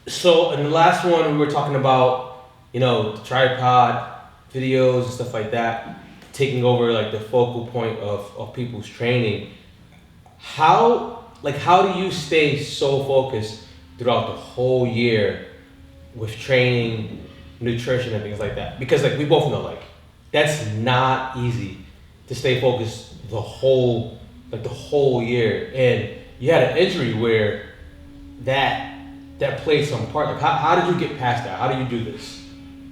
So in the last one, we were talking about, the tripod videos and stuff like that, taking over like the focal point of people's training. How do you stay so focused throughout the whole year with training, nutrition, and things like that? Because like we both know, like that's not easy to stay focused the whole year. And you had an injury where that played some part. Like how did you get past that? How do you do this?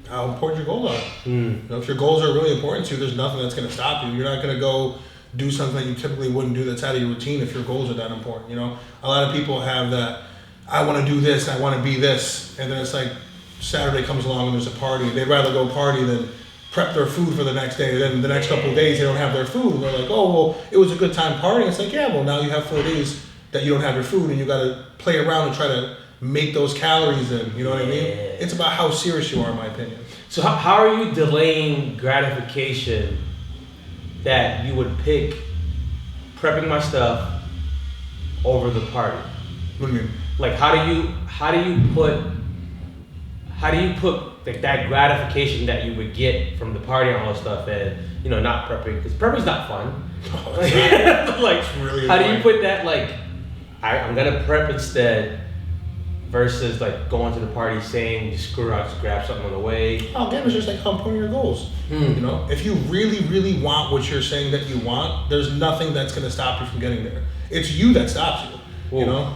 How important your goals are. If your goals are really important to you, there's nothing that's going to stop you. You're not going to go do something that you typically wouldn't do that's out of your routine if your goals are that important. A lot of people have that, I want to do this, I want to be this, and then it's like Saturday comes along and there's a party. They'd rather go party than prep their food for the next day. Then the next couple of days they don't have their food. And they're like, oh, well, it was a good time partying. It's like, yeah, well, now you have 4 days that you don't have your food and you got to play around and try to make those calories in. You know what I mean? It's about how serious you are, in my opinion. So how are you delaying gratification that you would pick prepping my stuff over the party? What do you mean? Like how do you put like that gratification that you would get from the party and all that stuff and not prepping, because prepping's not fun. Like really how do you put that, like I'm gonna prep instead versus like going to the party saying screw around, just grab something on the way? Oh, again, it's just like how important your goals. If you really, really want what you're saying that you want, there's nothing that's going to stop you from getting there. It's you that stops you. Ooh.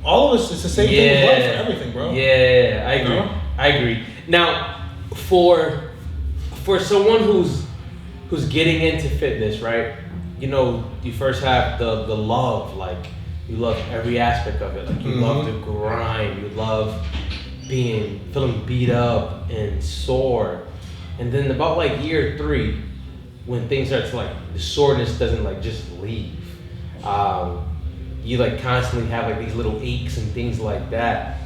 All of us, it's the same thing with life for everything, bro. Yeah, I agree. I agree. Now, for someone who's getting into fitness, right? You first have the love, like you love every aspect of it. Like you love the grind, you love feeling beat up and sore. And then about like year 3, when things start to like, the soreness doesn't like just leave. You like constantly have like these little aches and things like that.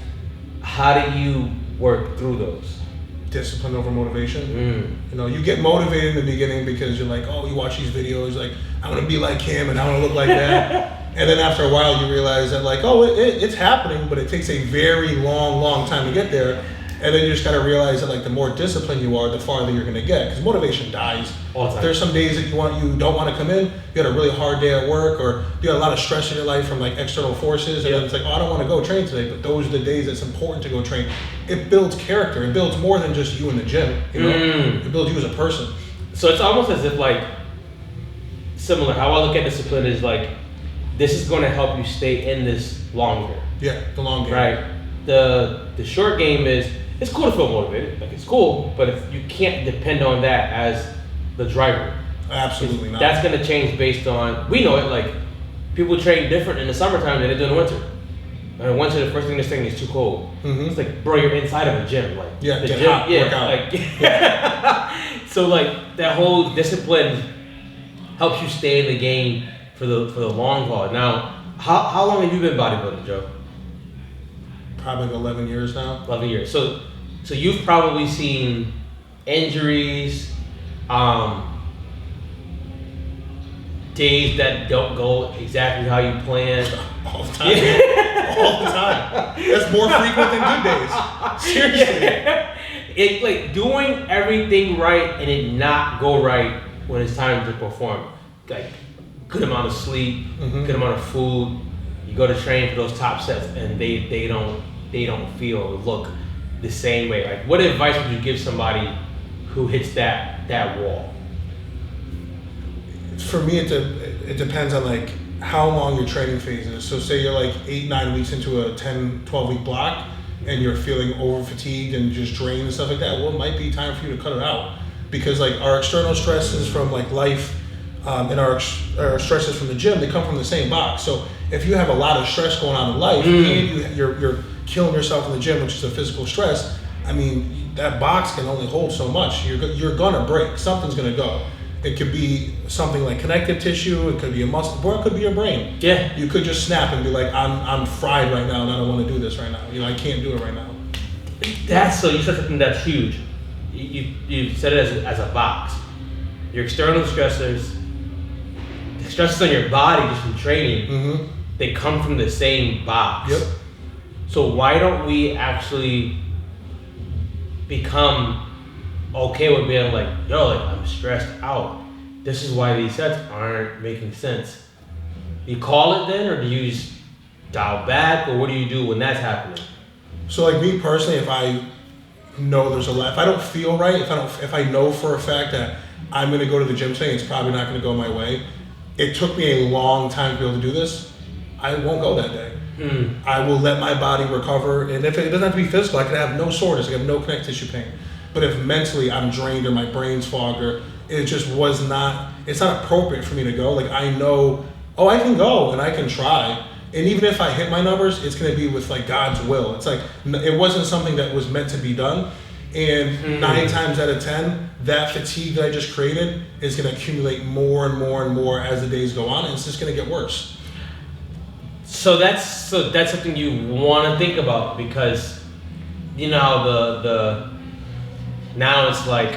How do you work through those? Discipline over motivation. You get motivated in the beginning because you're like, oh, you watch these videos, like I want to be like him and I want to look like that. And then after a while you realize that like, oh, it's happening, but it takes a very long time to get there. And then you just got to realize that like the more disciplined you are, the farther you're going to get, because motivation dies. All the time. There's some days that you don't want to come in. You had a really hard day at work, or you got a lot of stress in your life from like external forces, and then it's like, oh, I don't want to go train today. But those are the days that's important to go train. It builds character. It builds more than just you in the gym. It builds you as a person. So it's almost as if like similar. How I look at discipline is like, this is going to help you stay in this longer. Yeah, the long game. Right. The short game is, it's cool to feel motivated. Like it's cool, but you can't depend on that as the driver. Absolutely not. That's going to change based on, we know it, like people train different in the summertime than they do in the winter. And in the winter, the first thing they're saying is too cold. It's like, bro, you're inside of a gym. Like the gym, hot, work out. Like, so like that whole discipline helps you stay in the game for the long haul. Now, how long have you been bodybuilding, Joe? Probably 11 years now. 11 years. So you've probably seen injuries, days that don't go exactly how you planned. All the time. All the time. That's more frequent than good days. Seriously. Yeah. It's like doing everything right and it not go right when it's time to perform. Like good amount of sleep, good amount of food. You go to train for those top sets and they don't feel or look the same way. Like what advice would you give somebody who hits that wall? For me, it depends on like how long your training phase is. So say you're like 8-9 weeks into a 10-12 week block and you're feeling over fatigued and just drained and stuff like that. Well, it might be time for you to cut it out, because like our external stresses from like life and our stresses from the gym, they come from the same box. So if you have a lot of stress going on in life and you're killing yourself in the gym, which is a physical stress, I mean, that box can only hold so much. You're gonna break. Something's gonna go. It could be something like connective tissue. It could be a muscle, or it could be your brain. Yeah. You could just snap and be like, I'm fried right now, and I don't want to do this right now. I can't do it right now. You said something that's huge. You said it as a box. Your external stressors, the stresses on your body just from training, they come from the same box. Yep. So why don't we actually become okay with being like, yo, like I'm stressed out. This is why these sets aren't making sense. You call it then, or do you just dial back, or what do you do when that's happening? So like me personally, if I know if I don't feel right, if I know for a fact that I'm gonna go to the gym today, it's probably not gonna go my way. It took me a long time to be able to do this. I won't go that day. I will let my body recover, and if it doesn't have to be physical, I can have no soreness, I have no connective tissue pain. But if mentally I'm drained or my brain's fogged, or it just it's not appropriate for me to go. Like I know, I can go and I can try. And even if I hit my numbers, it's going to be with like God's will. It's like, it wasn't something that was meant to be done. And 9 times out of 10, that fatigue that I just created is going to accumulate more and more and more as the days go on. And it's just going to get worse. So that's something you want to think about, because you know how now it's like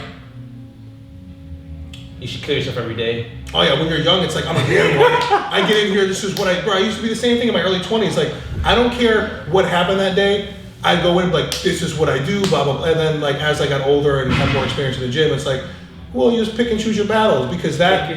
you should kill yourself every day. Oh yeah, when you're young, it's like I'm a gambler. I get in here. This is what I used to be the same thing in my early 20s. Like I don't care what happened that day. I go in like, this is what I do, blah blah blah. And then like as I got older and had more experience in the gym, it's like, well, you just pick and choose your battles, because that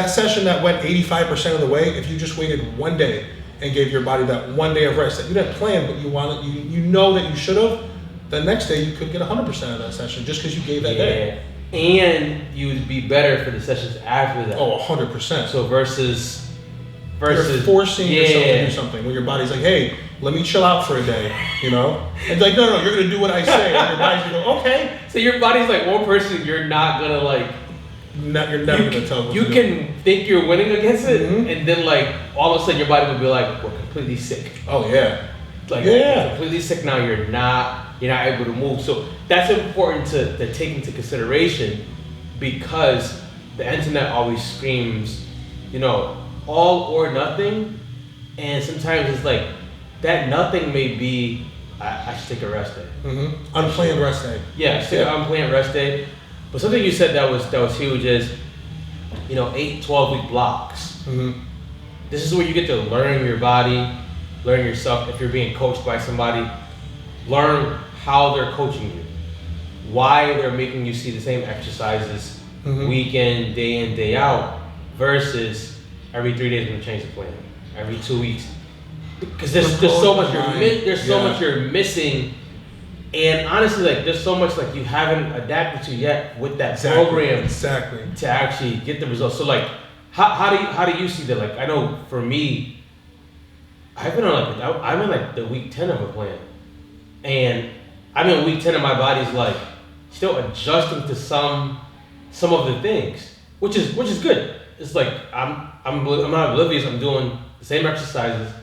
session that went 85% of the way, if you just waited one day and gave your body that one day of rest that you didn't plan, but you know that you should have, the next day you could get 100% of that session just because you gave that day. And you would be better for the sessions after that. Oh, 100%. So versus you're forcing yourself to do something when your body's like, hey, let me chill out for a day, you know? And like, no, you're gonna do what I say. And your body's gonna go, okay. So your body's like one person you're not gonna like. You're never gonna tell. You can think you're winning against it, and then like all of a sudden your body will be like, we're completely sick. Oh yeah. Like you're completely sick now. You're not able to move. So that's important to take into consideration, because the internet always screams, you know, all or nothing, and sometimes it's like that nothing may be I should take a rest day. Unplanned rest day. Yeah, take an unplanned rest day. But something you said that was huge is, you know, 8, 12-week blocks. This is where you get to learn your body, learn yourself. If you're being coached by somebody, learn how they're coaching you, why they're making you see the same exercises week in, day out, versus every 3 days we're gonna change the plan, every 2 weeks, because there's so much you're missing, and honestly, like there's so much like you haven't adapted to yet with that program to actually get the results. So like, how do you see that? Like I know for me, I'm in like the week 10 of a plan, and I'm in week 10 and my body's like still adjusting to some of the things, which is good. It's like I'm not oblivious. I'm doing the same exercises.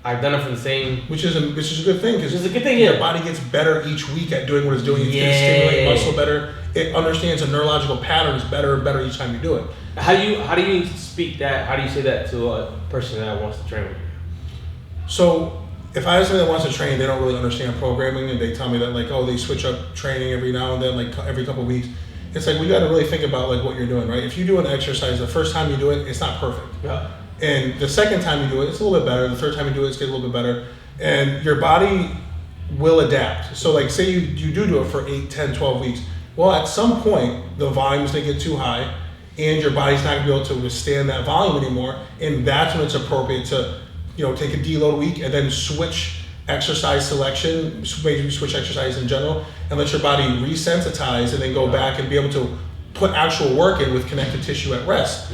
I've done it from the same, which is a good thing, because your body gets better each week at doing what it's doing. It's going to stimulate muscle better. It understands the neurological patterns better and better each time you do it. How do you speak that? How do you say that to a person that wants to train with you? So if I have somebody that wants to train, they don't really understand programming, and they tell me that like, they switch up training every now and then, like every couple of weeks. It's like, we got to really think about like what you're doing, right? If you do an exercise, the first time you do it, it's not perfect. Yeah. And the second time you do it, it's a little bit better. The third time you do it, it's getting a little bit better. And your body will adapt. So like say you do it for 8, 10, 12 weeks. Well, at some point, the volume's gonna get too high and your body's not gonna be able to withstand that volume anymore. And that's when it's appropriate to, take a deload week and then switch exercise selection, maybe switch exercise in general, and let your body resensitize and then go back and be able to put actual work in with connective tissue at rest.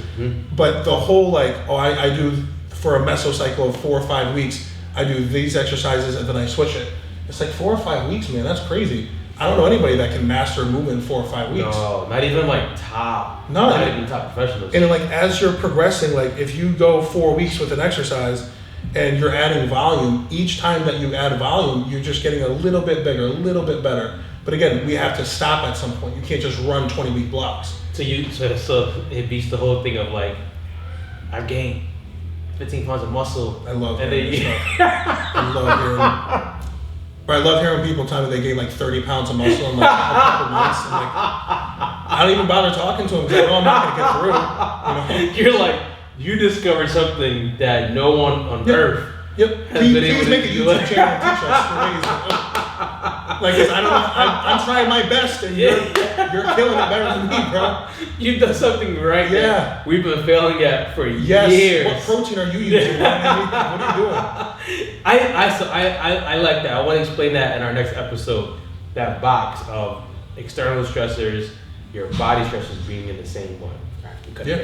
But the whole I do for a mesocycle of 4 or 5 weeks, I do these exercises and then I switch it. It's like 4 or 5 weeks, man, that's crazy. I don't know anybody that can master movement in 4 or 5 weeks. No, not even like top professionals. And then like as you're progressing, like if you go 4 weeks with an exercise and you're adding volume, each time that you add volume, you're just getting a little bit bigger, a little bit better. But again, we have to stop at some point. You can't just run 20-week blocks. So it beats the whole thing of like, I've gained 15 pounds of muscle. I love hearing this stuff. I love hearing people tell me they gain like 30 pounds of muscle in like a couple months. I'm like, I don't even bother talking to them because I know I'm not gonna get through. You're like, you discovered something that no one on earth Yep. Please make a YouTube channel and teach us the ways. Like, 'cause I don't know. I'm trying my best, and you're killing it better than me, bro. You've done something right. Yeah. There. We've been failing at for yes. years. What protein are you using? What are you doing? I like that. I want to explain that in our next episode. That box of external stressors, your body stressors being in the same one. Yeah.